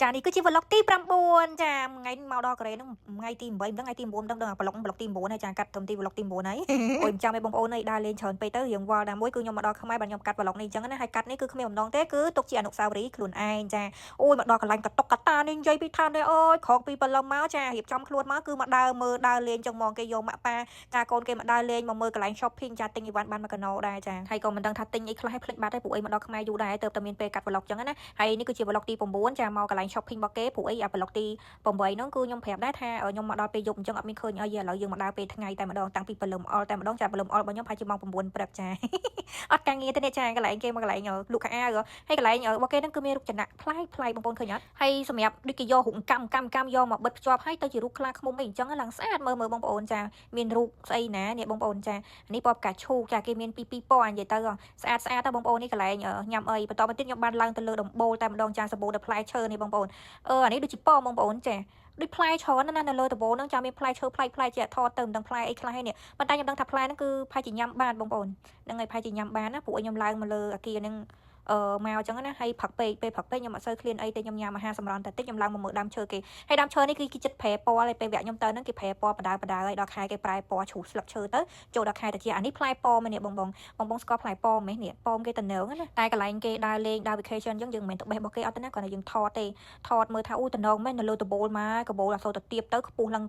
ចានេះគឺជា vlog ទី9ចាថ្ងៃមកដល់កូរ៉េហ្នឹងថ្ងៃទី8ហ្នឹងថ្ងៃទី9ហ្នឹងដឹងប្លុកទី9ហើយចាកាត់ត្រឹមទី vlog ទី9ហើយអូយមិនចាំឲ្យបងប្អូនអើយដើរលេងច្រើនពេកទៅរៀងវល់តែមួយគឺខ្ញុំមកដល់ខ្មែរបាទខ្ញុំកាត់ vlog នេះអញ្ចឹងណាហើយកាត់នេះគឺគ្មានបំណងទេគឺទុកជាអនុស្សាវរីយ៍ខ្លួនឯងចាអូយមកដល់កន្លែងកតុកកតានេះនិយាយពីឋាននេះអូយក្រោកពីព្រលឹមមកចារៀបចំខ្លួនមកគឺមកដើរមើលដើរលេងចឹងហ្មងគេយកម៉ាក់ប៉ាចាកូនគេមកដើរលេងមកមើលកន្លែង shopping ចាទិញអីវ៉ាន់បានមកកណោដែរចាហើយក៏មិនដឹងថាទិញអីខ្លះឲ្យភ្លេចបាត់ហើយពួកអីមកដល់ខ្មែរយូរដែរទៅតែមានពេលកាត់ vlog ចឹងណាហើយនេះគឺជា vlog ទី9ចាមកកន្លែង shopping របស់គេព្រោះអីអា vlog ទី8ហ្នឹងគឺខ្ញុំប្រាប់ដែរថាខ្ញុំមកដល់ពេលយប់អញ្ចឹងអត់មានឃើញអីឥឡូវយើងមកដើរពេលថ្ងៃតែម្ដងតាំងពីព្រលឹមអល់តែម្ដងចាព្រលឹមអល់របស់ខ្ញុំប្រហែលជាម៉ោង9ព្រឹកចាអត់ការងារទេនេះចាកន្លែងគេមកកន្លែងលក់ខោអាវហើយកន្លែងរបស់គេហ្នឹងគឺមានរូបចនៈប្លែកបងប្អូនឃើញអត់ហើយសម្រាប់ដូចគេយករូបកម្មយកមកបិទភ្ជាប់ឲ្យទៅជារូបខ្លាឃ្មុំអីអញ្ចឹងឡើងស្អាតមើលបងប្អូនចាមានរូបស្អីណានេះបងប្អូនចានេះពណ៌ផ្កាឈូកចាគេមានពីរពណ៌និយាយទៅស្អាតទៅបងប្អូននេះកន្លែងញ៉ាំអីបន្តមកទៀតខ្ញុំបានឡើងទៅលើដំបូលតែម្ដងចាសបូរតែផ្លែឈើនេះបងប្អូនអានេះដូចជាពណ៌បងប្អូនចាដូចផ្លែច្រើនណាស់នៅលើដំបូលហ្នឹងចាមានផ្លែឈើផ្លែជាថតទៅមិនដឹងផ្លែអីខ្លះនេះប៉ុន្តែខ្ញុំដឹងថាផ្លែហ្នឹងគឺផាច់ជាញ៉ាំបានបងប្អូនហ្នឹងហើយផាច់ជាញ៉ាំបានណាព្រោះខ្ញុំឡើងមកលើអាគារហ្នឹងមកអញ្ចឹងណាហើយផឹកពេកខ្ញុំអត់សូវឃ្លានអីទេខ្ញុំញ៉ាំអាហារសម្រន់តែតិចខ្ញុំឡើងមកមើលដើមឈើគេហើយដើមឈើនេះគឺចិត្តប្រែពណ៌ហើយពេលវគ្គខ្ញុំទៅហ្នឹងគេប្រែពណ៌បដាហើយដល់ខែគេប្រែពណ៌ជ្រុះស្លឹកឈើទៅចូលដល់ខែទៅជាអានេះផ្លែពណ៌មែននេះបងស្គាល់ផ្លែពណ៌មែននេះពណ៌គេតំណងណាតែកន្លែងគេដើរលេងដើរ vacation អញ្ចឹងយើងមិនមែនទៅបេះរបស់គេអត់ទេណាគ្រាន់តែយើងថតទេថតមើលថាអូតំណងមែននៅលើដបូលមកកបូលអត់សូវទៅទៀបទៅខ្ពស់ឡើ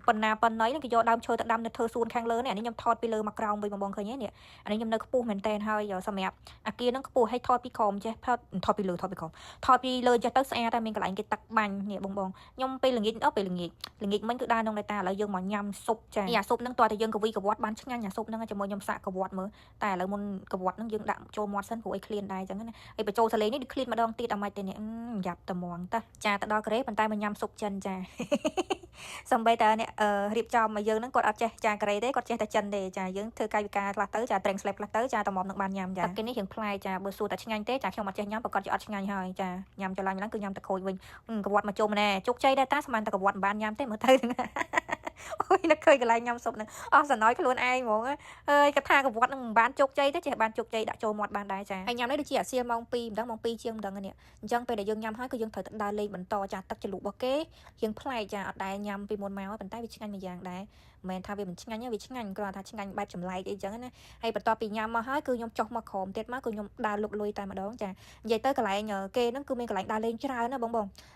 ងប៉ុណ្ណាហ្នឹងគេយកដើមឈើទៅដាំនៅធ្វើសួនខាងលើនេះអានេះខ្ញុំថតពីលើមកក្រោមវិញបងឃើញទេនេះអានេះខ្ញុំនៅខ្ពស់មែនតែនហើយសម្រាប់អាគារហ្នឹងខ្ពស់ហើយថតពីក្រោមចេះថតពីលើថតពីលើចេះទៅស្អាតតែមានកន្លែងគេទឹកបាញ់នេះបងខ្ញុំពេលល្ងាចមិញគឺដើរក្នុងតែឥឡូវយើងមកញ៉ាំស៊ុបចាអាស៊ុបហ្នឹងតើតែយើងកវីកវត្តបានឆ្ងាញ់អាស៊ុបហ្នឹងជាមួយខ្ញុំសាកកវត្តមើលតែឥឡូវមុនកវត្តហ្នឹងយើងដាក់ចូលមាត់សិនព្រោះអីឃ្លានដែរអញ្ចឹងណាហើយបញ្ចូលសលេងនេះដូចឃ្លានម្ដងទៀតអត់ម៉េចទេនេះយ៉ាប់តែហ្មងតាចាទៅដល់កូរ៉េប៉ុន្តែមកញ៉ាំស៊ុបចិនចាសំបីតាអ្នករៀបចំមកយើងហ្នឹងគាត់អត់ចេះចាកូរ៉េទេគាត់ចេះតែចិនទេចាយើងធ្វើកាយវិការខ្លះទៅចាត្រេងស្លេបខ្លះទៅចាតំមនឹងបានញ៉ាំចាគេនេះរៀងផ្លែចាបើសួរតែឆ្ងាញ់ទេចាខ្ញុំអត់ចេះញ៉ាំប្រកាសជាអត់ឆ្ងាញ់ហើយចាញ៉ាំចឡើងគឺញ៉ាំតែក្រូចវិញកវត្តមកជុំណែជោគជ័យដែរតាស្មានតែកវត្តមិនបានញ៉ាំទេមើលទៅអូយនឹកឃើញកន្លែងញ៉ាំស៊ុបហ្នឹងអស់សណយខ្លួនឯងហ្មងអើយគាត់ថាកវត្តហ្នឹងមិនបានជោគជ័យទេចេះបានជោគជ័យដាក់ចូលមាត់បានដែរចាហើយញ៉ាំនេះដូចជាអាសៀលម៉ោង2មិនដឹងម៉ោង2ជាងមិនដឹងនេះអញ្ចឹងពេលដែលយើងញ៉ាំហើយគឺយើងត្រូវទៅដើរលេងបន្តចាទឹកជ្រលក់របស់គេយើងប្លែកចាអត់ដែលញ៉ាំពីមុនមកប៉ុន្តែវាឆ្ងាញ់មួយយ៉ាងដែរមិនមែនថាវាមិនឆ្ងាញ់ទេវាឆ្ងាញ់គ្រាន់តែឆ្ងាញ់បែបចម្លែកអីចឹងណាហើយបន្ទាប់ពីញ៉ាំមកហើយគឺខ្ញុំចុះមកក្រោមទៀតមកគឺខ្ញុំដើរលុកលុយតែម្ដងចានិយាយទៅកន្លែងគេហ្នឹងគឺមានកន្លែងដើរលេងច្រើនណាប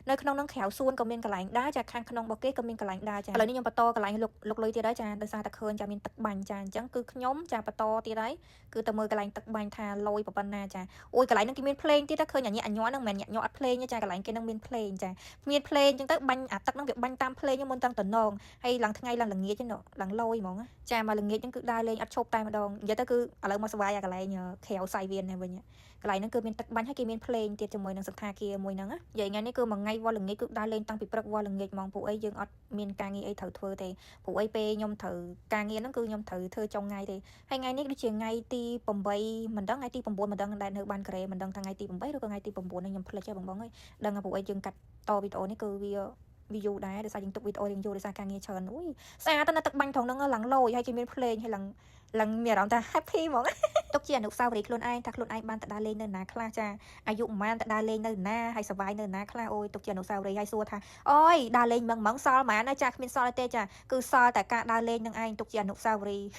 ងនៅក្នុងហ្នឹងក្រៅសួនក៏មានកន្លែងដើរចាខាងក្នុងរបស់គេក៏មានកន្លែងដើរចាឥឡូវនេះខ្ញុំបន្តកន្លែងលុកលុយទៀតហើយចាដោយសារតែឃើញចាមានទឹកបាញ់ចាអញ្ចឹងគឺខ្ញុំចាបន្តទៀតហើយគឺទៅមើលកន្លែងទឹកបាញ់ថាលុយប៉ុណ្ណាចាអូយកន្លែងហ្នឹងគេមានភ្លេងទៀតតែឃើញអាញាក់ហ្នឹងមិនមែនញាក់អត់ភ្លេងទេចាកន្លែងគេហ្នឹងមានភ្លេងចាមានភ្លេងអញ្ចឹងទៅបាញ់អាទឹកហ្នឹងវាបាញ់តាមភ្លេងមុនតាំងតំណងហើយឡើងថ្ងៃឡើងល្ងាចហ្នឹងឡើងលុយហ្មងចាមកល្ងាចហ្នឹងគឺដើរលេងអត់ឈប់តែម្ដងនិយាយទៅគឺឥឡូវមកសវាយអាកន្លែងក្រៅសៃវៀនហ្នឹងវិញកន្លែងហ្នឹងគឺមានទឹកបាញ់ហើយគេមានភ្លេងទៀតជាមួយនឹងសន្តាគារមួយហ្នឹងនិយាយថ្ងៃនេះគឺមួយថ្ងៃវល់ល្ងាចគឺដើរលេងតាំងពីព្រឹកវល់ល្ងាចហ្មងពួកអីយើងអត់មានការងារអីត្រូវធ្វើទេពួកអីពេលខ្ញុំត្រូវការងារហ្នឹងគឺខ្ញុំត្រូវធ្វើចុងថ្ងៃទេហើយថ្ងៃនេះដូចជាថ្ងៃទី8មិនដឹងថ្ងៃទី9មិនដឹងដែរនៅបានកូរ៉េមិនដឹងថាថ្ងៃទី8ឬក៏ថ្ងៃទី9ហ្នឹងខ្ញុំភ្លេចហើយបងអើយដឹងថាពួកអីយើងកាត់តវីដេអូនេះគឺវាយូរដែរដោយសារយើងទុកវីដេអូយើងយូរដោយសារការងារច្រើនអូយស្អាតទៅនៅទឹកបាញ់ត្រង់ហ្នឹងឡើងលយហើយគេមានភ្លេងហើយឡើងមានអារម្មណ៍ថា happy ហ្មងទុកជាអនុស្សាវរីយ៍ខ្លួនឯងថាខ្លួនឯងបានទៅដើរលេងនៅណាខ្លះចាអាយុប្រហែលទៅដើរលេងនៅណាហើយសប្បាយនៅណាខ្លះអូយទុកជាអនុស្សាវរីយ៍ហើយសួរថាអូយដើរលេងម៉ងសល់ហ្មងណាចាគ្មានសល់ទេចាគឺសល់តែការដើរលេងនឹងឯងទុកជាអនុស្សាវរីយ៍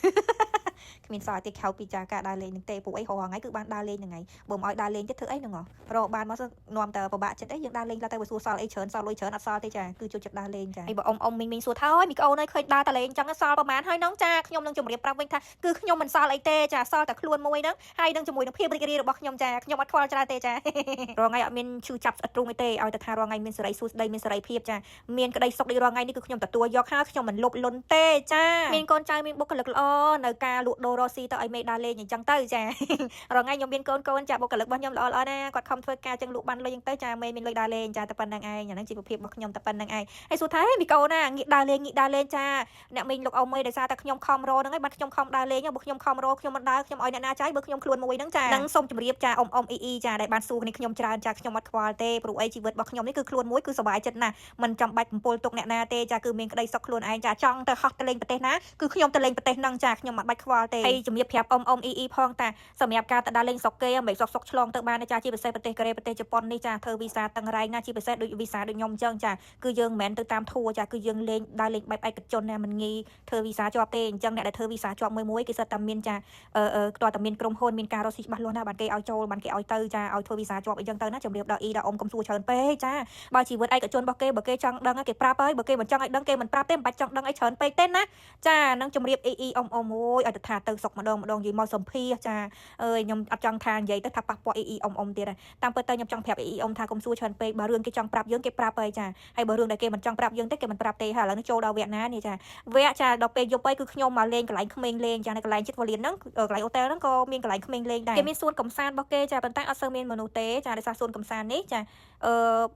គ្មានសល់ទេខៅពីចាការដើរលេងនឹងទេពួកអីរាល់ថ្ងៃគឺបានដើរលេងនឹងឯងបើមិនឲ្យដើរលេងទៀតធ្វើអីហ្នឹងរកបានមកនាំតែពិបាកចិត្តអីយើងដើរលេងទៅបើសួរសល់អីច្រើនសល់លុយច្រើនអត់សល់ទេចាគឺចូលចិត្តដើរលេងចាហើយបើអ៊ំមីងសួរថាអូយមីក្អូនអើយឃើញដើរតែលេងអញ្ចឹងសល់ប្រហែលហើយហ្នឹងចាខ្ញុំនឹងជម្រាបប្រាប់វិញថាគឺខ្ញុំមិនសល់អីទេចាសល់តែខ្លួនមួយហ្នឹងហើយនឹងជាមួយនឹងភាពរីករាយរបស់ខ្ញុំចាខ្ញុំអត់ខ្វល់ច្រើនទេចារងថ្ងៃអត់មានឈឺចាប់ស្អិតទ្រូងទេឲ្យតែថារងថ្ងៃមានសេរីសួស្ដីមានសេរីភាពចាមានក្តីសុខដូចរងថ្ងៃនេះគឺខ្ញុំទទួលយកហើយខ្ញុំមិនលុបលុនទេចាមានកូនចៅមានបុគ្គលិកល្អនៅការលក់ដូររស៊ីទៅឲ្យមេដើរលេងអញ្ចឹងទៅចារងថ្ងៃខ្ញុំមានកូនចាបុគ្គលិករបស់ខ្ញុំល្អណាគាត់ខំធ្វើការចឹងលក់បានលុយអញ្ចឹងទៅចាមេមានលុយដើរលេងចាតែប៉ុណ្្នឹងឯងអាហ្នឹងជីវភាពរបស់ខ្ញុំតែប៉ុណ្្នឹងឯងហើយសួរថាមីកូនណាងាកដើរលេងចាអ្នកមីងលោកអ៊ំអើយដោយសារតែខ្ញុំខំរហ្នឹងឯងបានខ្ញុំខំដើរលេងបើខ្ញុំខំរខ្ញុំមិនដើរខ្ញុំឲ្យអ្នកណាចាយបើខ្ញុំខ្លួនមួយហ្នឹងចានឹងសូមជម្រាបចាអ៊ំអ៊ីចាដែលបានសួរគ្នាខ្ញុំច្រើនចាខ្ញុំអត់ខ្វល់ទេព្រោះអីជីវិតរបស់ខ្ញុំនេះគឺខ្លួនមួយគឺសុបាយចិត្តណាស់មិនចាំបាច់បំពុលទុកអ្នកណាទេចាគឺមានក្តីសុខខ្លួនឯងចាចង់ទៅហោះទៅលេងប្រទេសណាគឺខ្ញុំទៅលេងប្រទេសហ្នឹងចាខ្ញុំមិនបាច់ខ្វ ល់ទេហើយជំរាបប្រាប់អ៊ំអ៊ីផងតាសម្រាប់ការទៅដើរលេងស្រុកគេមិនសុកឆ្លងទៅបានទេចាជាពិសេសប្រទេសកូរ៉េប្រទេសជប៉ុននេះចាធ្វើវីសាតឹងរ៉ែងណាជាពិសេសដូចវីសាដូចខ្ញុំអញ្ចឹងចាគឺយើងមិនមែនទៅតាមធัวចាគឺយើងលេងដើរលេងបែបឯកជនណាមិនងាយធ្វើវីសាជាប់ទេអញ្ចឹងអ្នកដែលធ្វើវីសាជាប់មួយគេសិតតែមានចាតើតែមានក្រុមហ៊ុនមានការរកស៊ីច្បាស់លាស់ណាបានគេឲ្យចូលបានគេឲ្យទៅចាឲ្យធ្វើវីសាជាប់អីចឹងទៅណាជំរាបដល់អ៊ីដល់អ៊ំកុំសួរច្រើនពេកចាបើជីវិតឯកជនរបស់គេបើគេចង់ដឹងគេប្រាប់ហើយបើគេមិនចង់ឲ្យដឹងគេមិនប្រាប់ទេមិនបាច់ចង់ដឹងឲ្យច្រើនពេកទេណាចានឹងជំរាបអ៊ីអ៊ំអូយឲ្យទៅថាទៅសុកម្ដងនិយាយមកសម្ភារចាអើយខ្ញុំអត់ចង់ថានិយាយទៅថាប៉ះពាល់អ៊ីអ៊ំទៀតតាមពិតទៅខ្ញុំចង់ប្រាប់អ៊ីអ៊ំថាកុំសួរច្រើនពេកបើរឿងគេចង់ប្រាប់យើងគេប្រាប់ហើយចាហើយបើរឿងដែលគេមិនចង់ប្រាប់យើងទេគេមិនប្រាប់ទេហើយឥឡូវនេះចូលដល់វគ្គណានេះចាវគ្គចាដល់ពេលយប់ហើយគឺខ្ញុំមកលេងកន្លែងក្មេងលេងចានៅកន្លែងជិតវ៉ាលៀនហ្នឹងកន្លែងអូតែលហ្នឹងក៏មានកន្លែងក្មេងលេងដែរគេមានសួនកំសាន្តរបស់គេចាប៉ុន្តែអត់សូវមានមនុស្សទេចាដោយសារសួនកំសាន្តនេះចា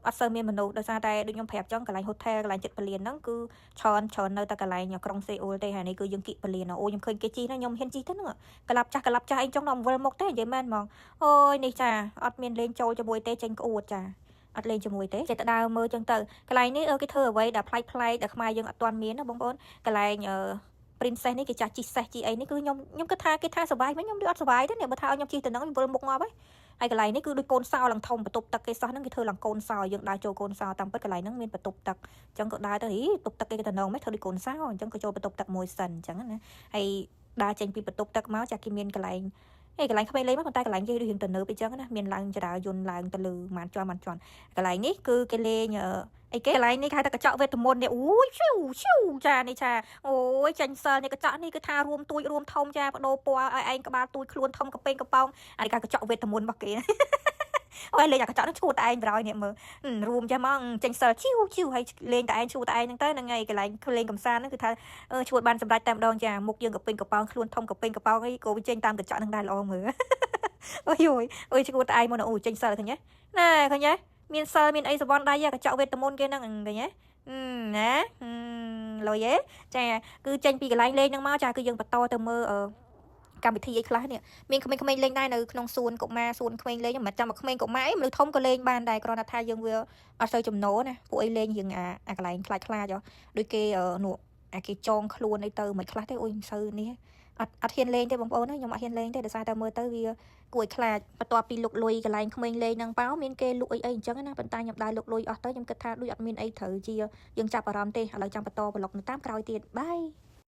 អត់សូវមានមនុស្សដោយសារតែដូចខ្ញុំប្រាប់ចឹងកន្លែងហូថែលកន្លែងជិតវ៉ាលៀនហ្នឹងគឺច្រើននៅតែកន្លែងក្រុងសេអ៊ូលទេហើយនេះគឺយើងគិវ៉ាលៀនអូខ្ញុំឃើញគេជិះណាខ្ញុំហ៊ានជិះទៅហ្នឹងកលាប់ចាស់អីចុងដល់វិលមកទេនិយាយមែនហ្មងអូយនេះចាអត់មានលេងចូលជាមួយទេចេញក្អួតចាអត់លេងជាមួយទេចេះតែដើរមើលចឹងទៅកន្លែងនេះគេធ្វើអ្វីដែលប្លែកដែលខ្មែរយើងអត់ទាន់មានណាបងប្អូនកន្លែងprincess នេះគេចាស់ជីសេះជីអីនេះគឺខ្ញុំគិតថាគេថាសុបាយវិញខ្ញុំដូចអត់សុបាយទេបើថាឲ្យខ្ញុំជិះទៅហ្នឹងខ្ញុំវិលមុខងាប់ហើយហើយកន្លែងនេះគឺដូចកូនសោឡើងធំបន្ទប់ទឹកគេសោះហ្នឹងគេធ្វើឡើងកូនសោយើងដើរចូលកូនសោតាមពិតកន្លែងហ្នឹងមានបន្ទប់ទឹកអញ្ចឹងក៏ដើរទៅបន្ទប់ទឹកគេទៅណងមិនធ្វើដូចកូនសោអញ្ចឹងក៏ចូលបន្ទប់ទឹកមួយសិនអញ្ចឹងណាហើយដើរចេញពីបន្ទប់ទឹកមកចាគេមានកន្លែងកន្លែងក្មេងលេងមកប៉ុន្តែកន្លែងគេរៀងទៅនៅអញ្ចឹងណាមានឡើងចរាយន្តឡើងទៅលើម៉ានជាន់កន្លែងនេះគឺគេលេងអីគេកន្លែងនេះគេហៅថាកញ្ចក់វេទមន្តនេះអូយឈូចានេះចាអូយចាញ់សិលនេះកញ្ចក់នេះគឺថារួមទួយរួមធំចាបដូរពណ៌ឲ្យឯងក្បាលទួយខ្លួនធំកប៉េងកប៉ោងអានេះកញ្ចក់វេទមន្តរបស់គេអូយលេងអាកញ្ចក់នោះឈួតតែឯងប្រយនេះមើលរួមចាស់មកចេញសិលឈូហើយលេងតែឯងឈួតតែឯងហ្នឹងទៅហ្នឹងហើយកន្លែងលេងកំសាន្តហ្នឹងគឺថាឈួតបានសម្រាប់តែម្ដងចាមុខយើងកប៉េងកប៉ោងខ្លួនធំកប៉េងកប៉ោងអីក៏វាចេញតាមកញ្ចក់ហ្នឹងដែរល្អមើលអូយឈួតតែឯងមកអូចេញសិលឃើញទេណាឃើញទេមានសិលមានអីសវណ្ណដៃកញ្ចក់វេទមន្តគេហ្នឹងឃើញទេណាលុយទេចាគឺចេញពីកន្លែងលេងហ្នឹងមកចាគឺយើងបន្តទៅមើលកម្មវិធីអីខ្លះនេះមានក្មេងៗលេងដែរនៅក្នុងសួនកុមារសួនក្មេងលេងមិនចាំមកក្មេងកុមារអីមនុស្សធំក៏លេងបានដែរគ្រាន់តែថាយើងវាអត់សូវចំណូលណាពួកអីលេងរឿងអាកន្លែងខ្លាចដូចគេនោះអាគេចងខ្លួនអីទៅមិនខ្លះទេអូយមិនសូវនេះអត់ហ៊ានលេងទេបងប្អូនខ្ញុំអត់ហ៊ានលេងទេដោយសារតែមើលទៅវាគួរឲ្យខ្លាចបន្ទាប់ពីលុកលុយកន្លែងក្មេងលេងហ្នឹងប៉ោមានគេលុកអីអញ្ចឹងណាប៉ុន្តែខ្ញុំដើរលុកលុយអស់ទៅខ្ញុំគិតថាដូចអត់មានអីត្រូវជាយើងចាប់អារម្មណ៍ទេឥឡូវចាំបន្តប្លុកនៅតាមក្រោយទៀតបាយ